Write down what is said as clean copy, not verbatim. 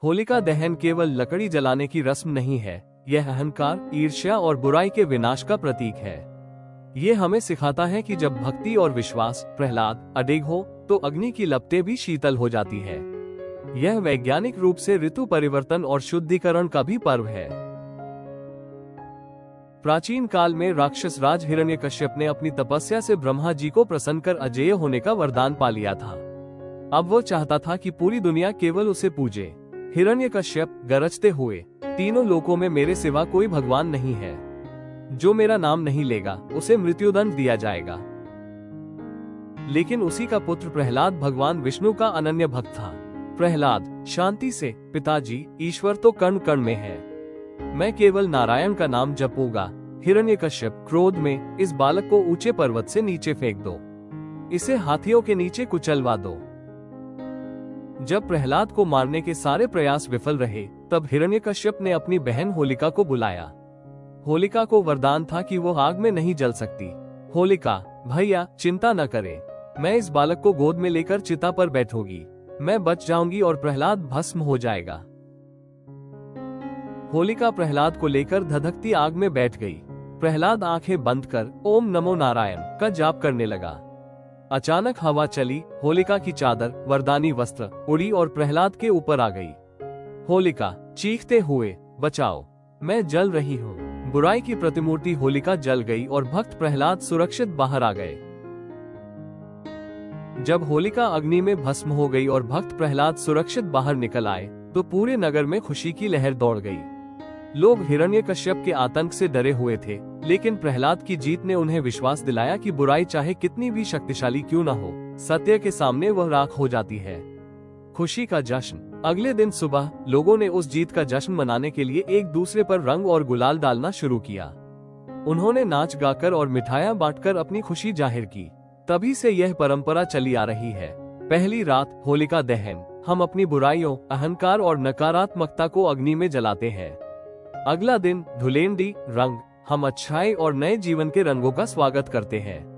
होलिका दहन केवल लकड़ी जलाने की रस्म नहीं है, यह अहंकार, ईर्ष्या और बुराई के विनाश का प्रतीक है। ये हमें सिखाता है कि जब भक्ति और विश्वास, प्रहलाद, अडिग हो तो अग्नि की लपटें भी शीतल हो जाती है। यह वैज्ञानिक रूप से ऋतु परिवर्तन और शुद्धिकरण का भी पर्व है। प्राचीन काल में राक्षस राज हिरण्यकश्यप ने अपनी तपस्या से ब्रह्मा जी को प्रसन्न कर अजेय होने का वरदान पा लिया था। अब वो चाहता था कि पूरी दुनिया केवल उसे पूजे। हिरण्यकश्यप गरजते हुए, तीनों लोकों में मेरे सिवा कोई भगवान नहीं है। जो मेरा नाम नहीं लेगा उसे मृत्युदंड दिया जाएगा। लेकिन उसी का पुत्र प्रहलाद भगवान विष्णु का अनन्य भक्त था। प्रहलाद शांति से, पिताजी, ईश्वर तो कण कण में है, मैं केवल नारायण का नाम जपूंगा। हिरण्यकश्यप क्रोध में, इस बालक को ऊंचे पर्वत से नीचे फेंक दो, इसे हाथियों के नीचे कुचलवा दो। जब प्रहलाद को मारने के सारे प्रयास विफल रहे, तब हिरण्यकश्यप ने अपनी बहन होलिका को बुलाया। होलिका को वरदान था कि वो आग में नहीं जल सकती। होलिका, भैया चिंता न करे, मैं इस बालक को गोद में लेकर चिता पर बैठूंगी, मैं बच जाऊंगी और प्रहलाद भस्म हो जाएगा। होलिका प्रहलाद को लेकर धधकती आग में बैठ गई। प्रहलाद आंखें बंद कर ओम नमो नारायण का जाप करने लगा। अचानक हवा चली, होलिका की चादर, वरदानी वस्त्र उड़ी और प्रहलाद के ऊपर आ गई। होलिका चीखते हुए, बचाओ, मैं जल रही हूँ। बुराई की प्रतिमूर्ति होलिका जल गई और भक्त प्रहलाद सुरक्षित बाहर आ गए। जब होलिका अग्नि में भस्म हो गई और भक्त प्रहलाद सुरक्षित बाहर निकल आए, तो पूरे नगर में खुशी की लहर दौड़ गई। लोग हिरण्यकश्यप के आतंक से डरे हुए थे, लेकिन प्रहलाद की जीत ने उन्हें विश्वास दिलाया कि बुराई चाहे कितनी भी शक्तिशाली क्यों न हो, सत्य के सामने वह राख हो जाती है। खुशी का जश्न। अगले दिन सुबह लोगों ने उस जीत का जश्न मनाने के लिए एक दूसरे पर रंग और गुलाल डालना शुरू किया। उन्होंने नाच गाकर और मिठाइयां बांटकर अपनी खुशी जाहिर की। तभी से यह परंपरा चली आ रही है। पहली रात होलिका दहन, हम अपनी बुराइयों, अहंकार और नकारात्मकता को अग्नि में जलाते हैं। अगला दिन धुलेंडी, रंग, हम अच्छाई और नए जीवन के रंगों का स्वागत करते हैं।